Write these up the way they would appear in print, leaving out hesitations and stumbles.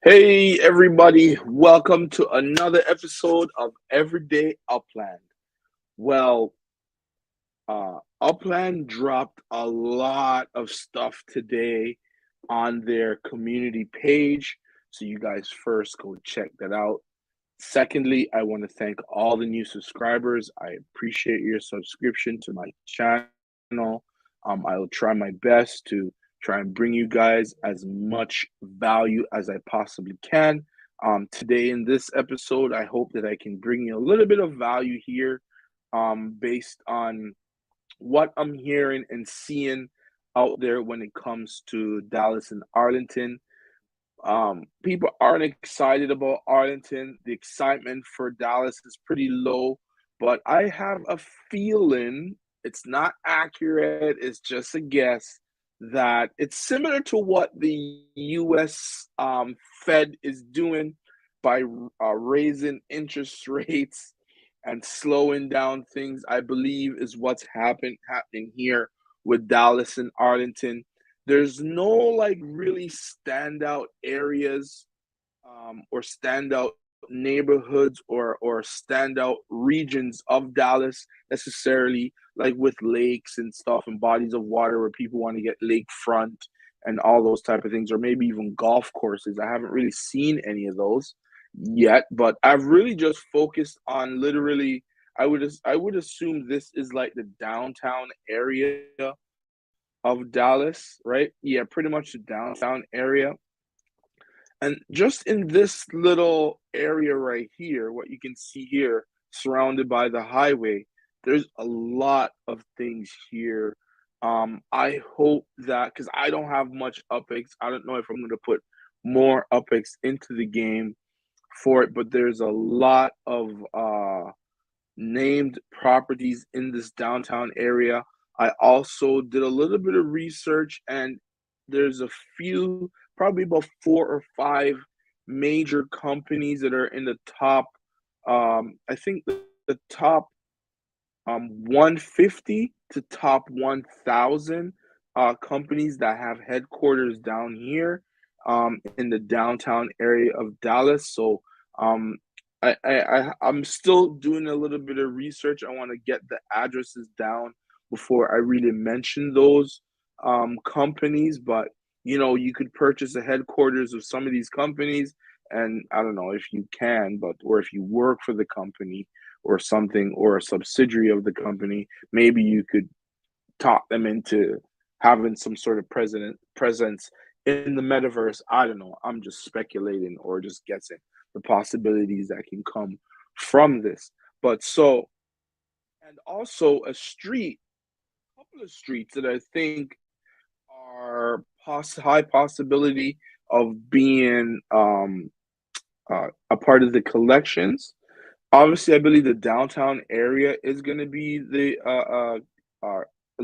Hey everybody, welcome to another episode of Everyday Upland. Well, Upland dropped a lot of stuff today on their community page, so you guys first go check that out. Secondly, I want to thank all the new subscribers. I appreciate your subscription to my channel. I will try my best to try and bring you guys as much value as I possibly can. Today, in this episode, I hope that I can bring you a little bit of value here based on what I'm hearing and seeing out there when it comes to Dallas and Arlington. People aren't excited about Arlington. The excitement for Dallas is pretty low, but I have a feeling it's not accurate. It's just a guess that it's similar to what the U.S. Fed is doing by raising interest rates and slowing down things. I believe is what's happening here with Dallas and Arlington. There's no like really standout areas or standout neighborhoods or standout regions of Dallas necessarily, like with lakes and stuff and bodies of water where people want to get lakefront and all those type of things, or maybe even golf courses. I haven't really seen any of those yet, but I've really just focused on literally. I would assume this is like the downtown area of Dallas, right? Yeah, pretty much the downtown area. And just in this little area right here, what you can see here, surrounded by the highway, there's a lot of things here. I hope that because I don't have much UpX, I don't know if I'm going to put more UpX into the game for it, but there's a lot of named properties in this downtown area. I also did a little bit of research, and there's a few, probably about four or five major companies that are in the top. I think the top 150 to top 1,000 companies that have headquarters down here in the downtown area of Dallas. So um, I'm still doing a little bit of research. I want to get the addresses down before I really mention those companies. But you could purchase the headquarters of some of these companies, and I don't know if you can, but or if you work for the company or something or a subsidiary of the company, maybe you could talk them into having some sort of presence in the metaverse. I don't know. I'm just speculating or just guessing the possibilities that can come from this. But so, and also a couple of streets that I think are high possibility of being a part of the collections. Obviously, I believe the downtown area is going to be is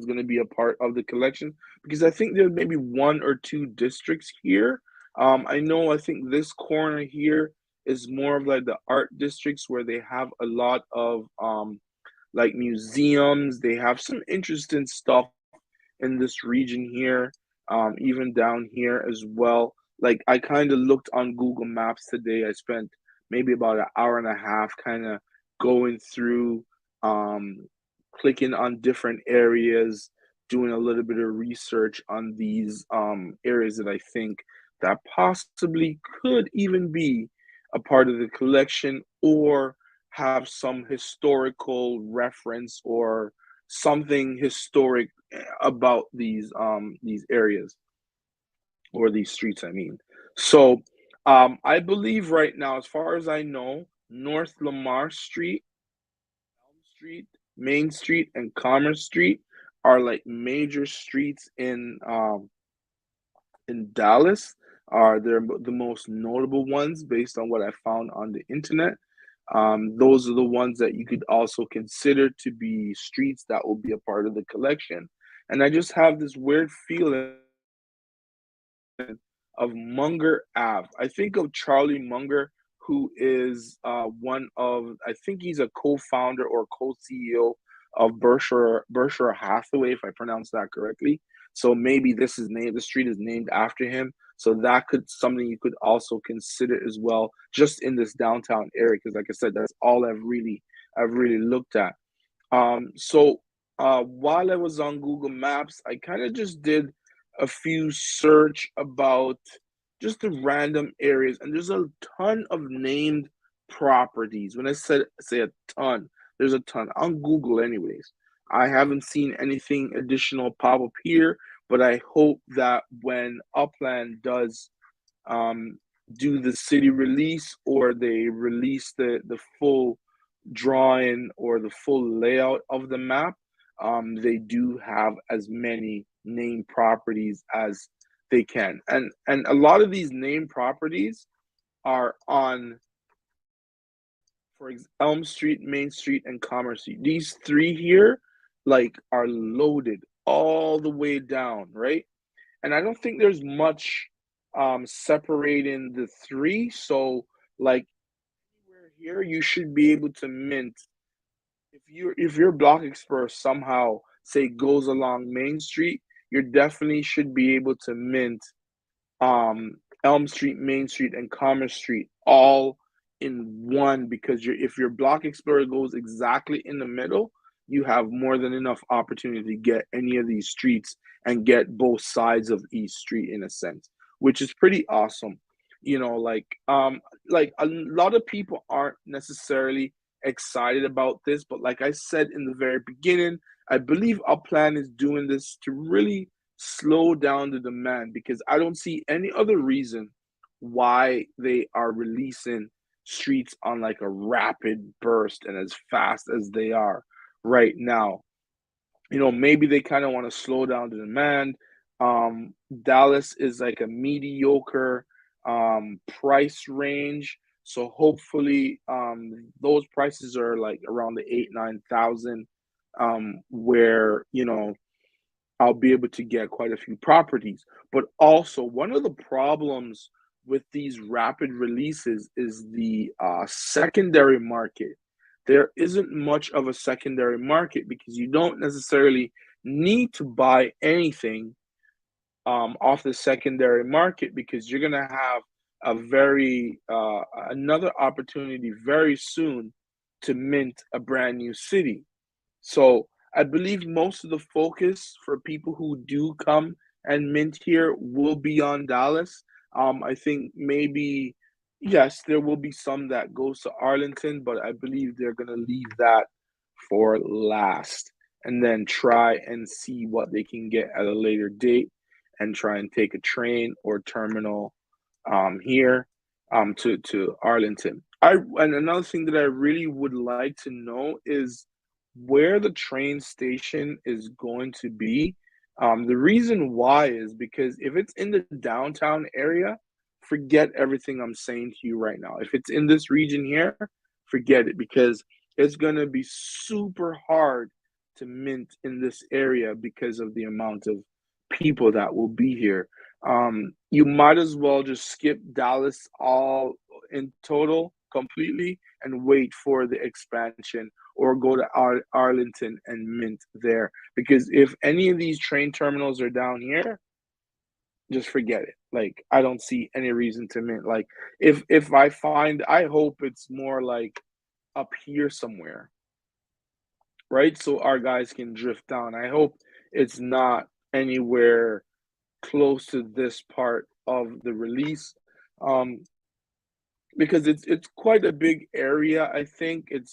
going to be a part of the collection because I think there's maybe one or two districts here. I think this corner here is more of like the art districts where they have a lot of like museums. They have some interesting stuff in this region here, even down here as well. Like I kind of looked on Google Maps today. I spent maybe about an hour and a half kind of going through, clicking on different areas, doing a little bit of research on these areas that I think that possibly could even be a part of the collection or have some historical reference or something historic about these areas or these streets, I mean. So I believe right now, as far as I know, North Lamar Street, Elm Street, Main Street, and Commerce Street are like major streets in Dallas. Are they're the most notable ones based on what I found on the internet. Those are the ones that you could also consider to be streets that will be a part of the collection. And I just have this weird feeling of Munger Ave. I think of Charlie Munger, who is one of, I think he's a co-founder or co-CEO of Berkshire Hathaway, if I pronounce that correctly. So maybe this is named, the street is named after him. So that could something you could also consider as well, just in this downtown area. Because like I said, that's all I've really looked at. While I was on Google Maps, I kind of just did a few search about just the random areas, and there's a ton of named properties. When I say a ton, there's a ton on Google, anyways. I haven't seen anything additional pop up here, but I hope that when Upland does um, do the city release, or they release the full drawing or the full layout of the map, they do have as many named properties as they can. And a lot of these named properties are on, Elm Street, Main Street, and Commerce Street. These three here, like, are loaded all the way down, right? And I don't think there's much separating the three. So, like, anywhere here, you should be able to mint. If your block explorer somehow, say, goes along Main Street, you definitely should be able to mint um Elm Street, Main Street, and Commerce Street all in one, because if your block explorer goes exactly in the middle, you have more than enough opportunity to get any of these streets and get both sides of each street, in a sense, which is pretty awesome. Like a lot of people aren't necessarily excited about this, but like I said in the very beginning, I believe Upland is doing this to really slow down the demand, because I don't see any other reason why they are releasing streets on like a rapid burst and as fast as they are right now. Maybe they kind of want to slow down the demand. Dallas is like a mediocre price range. So hopefully those prices are like around the 8-9 thousand, where I'll be able to get quite a few properties. But also, one of the problems with these rapid releases is the secondary market. There isn't much of a secondary market, because you don't necessarily need to buy anything off the secondary market, because you're gonna have another opportunity very soon to mint a brand new city. So I believe most of the focus for people who do come and mint here will be on Dallas. I think maybe, yes, there will be some that goes to Arlington, but I believe they're gonna leave that for last, and then try and see what they can get at a later date, and try and take a train or terminal here to Arlington. And another thing that I really would like to know is where the train station is going to be. The reason why is because if it's in the downtown area, forget everything I'm saying to you right now. If it's in this region here, forget it, because it's going to be super hard to mint in this area because of the amount of people that will be here. You might as well just skip Dallas all in total completely and wait for the expansion, or go to Arlington and mint there. Because if any of these train terminals are down here, just forget it. Like, I don't see any reason to mint. Like, if I find, I hope it's more like up here somewhere, right? So our guys can drift down. I hope it's not anywhere close to this part of the release, um, because it's quite a big area. I think it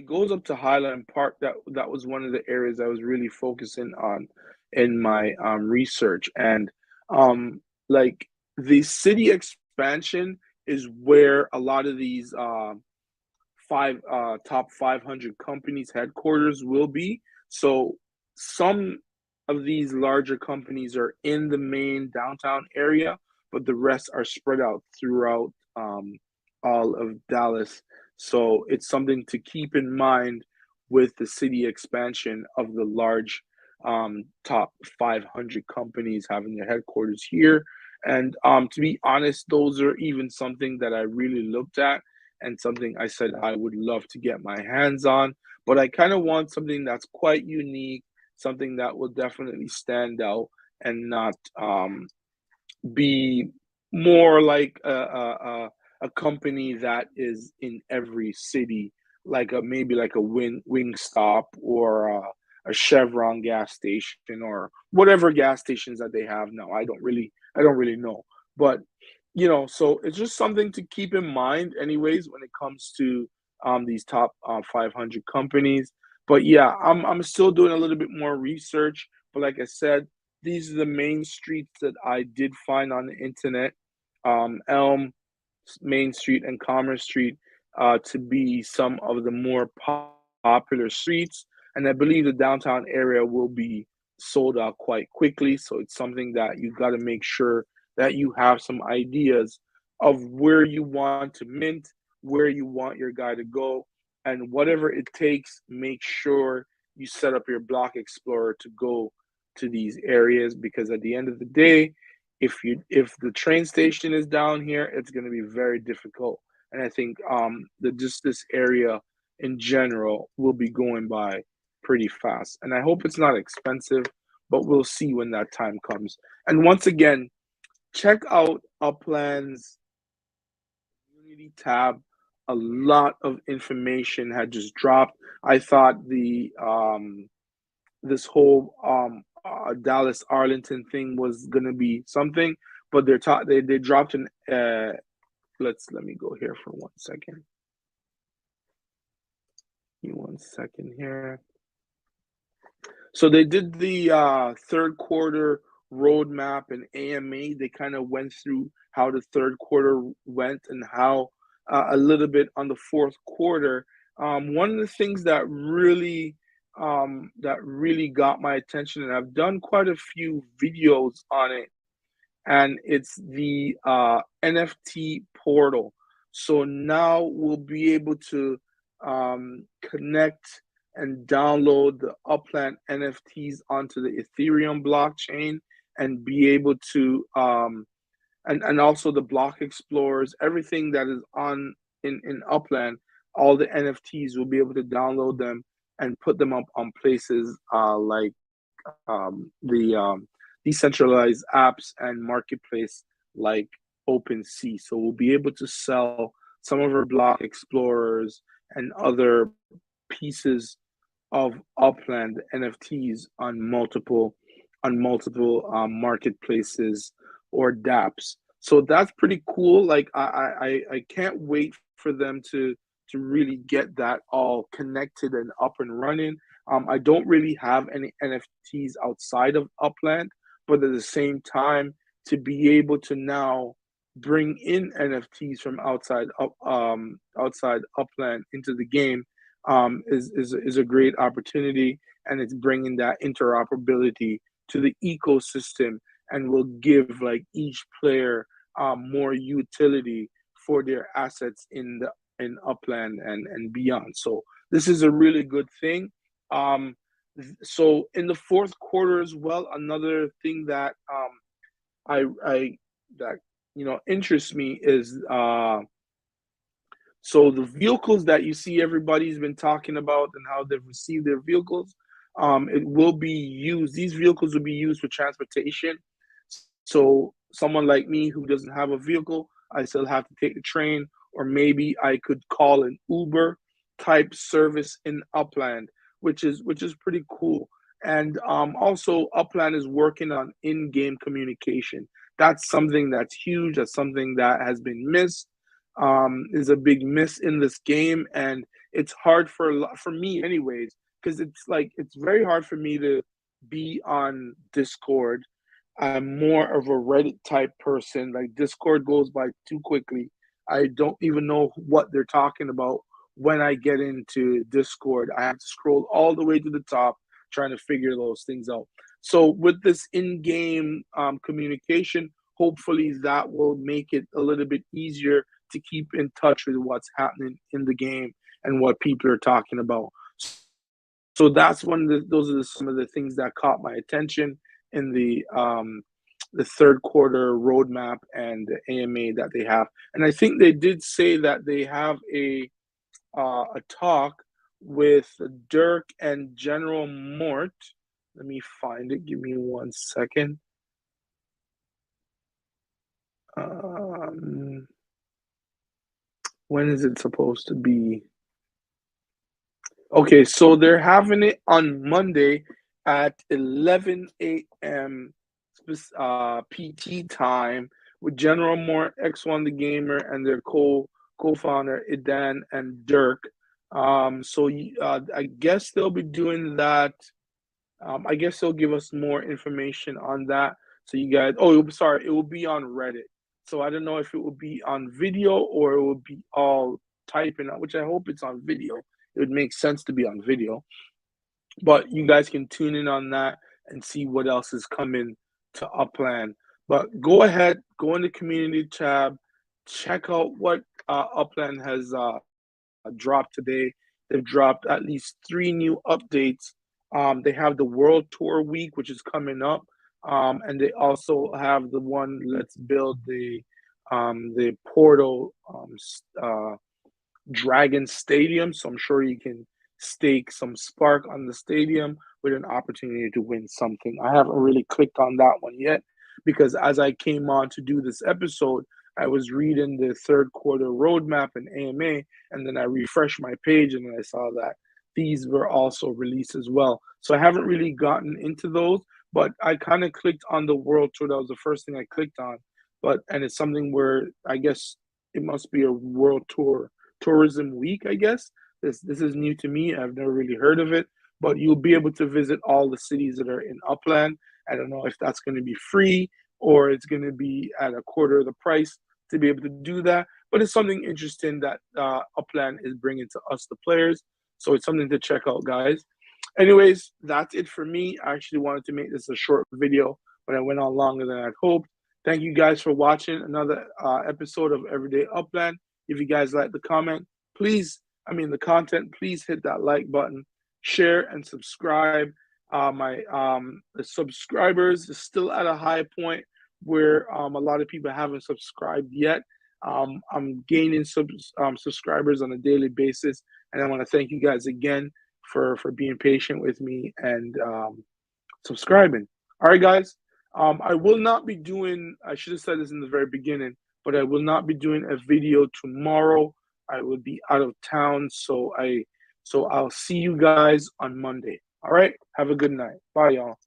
goes up to Highland Park. That was one of the areas I was really focusing on in my research. And like, the city expansion is where a lot of these top 500 companies headquarters will be. So some of these larger companies are in the main downtown area, but the rest are spread out throughout all of Dallas. So it's something to keep in mind with the city expansion of the large top 500 companies having their headquarters here. And to be honest, those are even something that I really looked at, and something I said I would love to get my hands on. But I kind of want something that's quite unique, something that will definitely stand out, and not be more like a company that is in every city, like a maybe like a Wingstop or a Chevron gas station or whatever gas stations that they have now. I don't really know, but so it's just something to keep in mind, anyways, when it comes to these top 500 companies. But yeah, I'm still doing a little bit more research. But like I said, these are the main streets that I did find on the internet. Elm, Main Street, and Commerce Street to be some of the more popular streets. And I believe the downtown area will be sold out quite quickly. So it's something that you got to make sure that you have some ideas of where you want to mint, where you want your guy to go, and whatever it takes, make sure you set up your block explorer to go to these areas, because at the end of the day, if the train station is down here, it's going to be very difficult. And I think that just this area in general will be going by pretty fast. And I hope it's not expensive, but we'll see when that time comes. And once again, check out Upland's community tab. A lot of information had just dropped. I thought the this whole Dallas Arlington thing was gonna be something, but they dropped an let me go here for 1 second. Give me 1 second here. So they did the third quarter roadmap and AMA. They kind of went through how the third quarter went and how a little bit on the fourth quarter. One of the things that really got my attention, and I've done quite a few videos on it, and it's the NFT portal. So now we'll be able to connect and download the Upland NFTs onto the Ethereum blockchain and be able to and also the block explorers, everything that is on in Upland, all the NFTs will be able to download them and put them up on places like the decentralized apps and marketplace like OpenSea. So we'll be able to sell some of our block explorers and other pieces of Upland NFTs on multiple marketplaces or dApps. So that's pretty cool. Like I can't wait for them to really get that all connected and up and running. I don't really have any NFTs outside of Upland, but at the same time, to be able to now bring in NFTs from outside Upland into the game is a great opportunity, and it's bringing that interoperability to the ecosystem, and will give like each player more utility for their assets in Upland and beyond. So this is a really good thing. So in the fourth quarter as well, another thing that I that interests me is so the vehicles that you see everybody's been talking about and how they've received their vehicles, it will be used. These vehicles will be used for transportation. So someone like me who doesn't have a vehicle, I still have to take the train, or maybe I could call an Uber type service in Upland, which is pretty cool. And also, Upland is working on in-game communication. That's something that's huge. That's something that has been missed. Is a big miss in this game, and it's hard for me, anyways, because it's very hard for me to be on Discord. I'm more of a Reddit type person. Like, Discord goes by too quickly. I don't even know what they're talking about when I get into Discord. I have to scroll all the way to the top trying to figure those things out. So with this in-game communication, hopefully that will make it a little bit easier to keep in touch with what's happening in the game and what people are talking about. So that's those are some of the things that caught my attention in the third quarter roadmap and the AMA that they have. And I think they did say that they have a talk with Dirk and General Mort. Let me find it. Give me 1 second. When is it supposed to be? Okay, so they're having it on Monday at 11 a.m. PT time with General Moore, X1 the Gamer, and their co-founder Idan and Dirk. I guess they'll be doing that. I guess they'll give us more information on that. So you guys, sorry, it will be on Reddit. So I don't know if it will be on video or it will be all typing, which I hope it's on video. It would make sense to be on video. But you guys can tune in on that and see what else is coming to Upland. But go ahead, go in the community tab, check out what Upland has dropped today. They've dropped at least 3 new updates. They have the World Tour Week, which is coming up, and they also have the one Let's Build the Portal Dragon Stadium. So I'm sure you can stake some spark on the stadium with an opportunity to win something. I haven't really clicked on that one yet because as I came on to do this episode, I was reading the third quarter roadmap and AMA, and then I refreshed my page and then I saw that these were also released as well. So I haven't really gotten into those, but I kind of clicked on the World Tour. That was the first thing I clicked on. And it's something where I guess it must be a World Tour tourism week, I guess. This is new to me. I've never really heard of it, but you'll be able to visit all the cities that are in Upland. I don't know if that's going to be free or it's going to be at a quarter of the price to be able to do that. But it's something interesting that Upland is bringing to us, the players. So it's something to check out, guys. Anyways, that's it for me. I actually wanted to make this a short video, but I went on longer than I'd hoped. Thank you guys for watching another episode of Everyday Upland. If you guys like the content, please hit that like button, share and subscribe. My the subscribers is still at a high point where a lot of people haven't subscribed yet. I'm gaining subscribers on a daily basis, and I want to thank you guys again for being patient with me and subscribing. All right, guys. I will not be doing. I should have said this in the very beginning, but I will not be doing a video tomorrow. I will be out of town, so I'll see you guys on Monday. All right. Have a good night. Bye, y'all.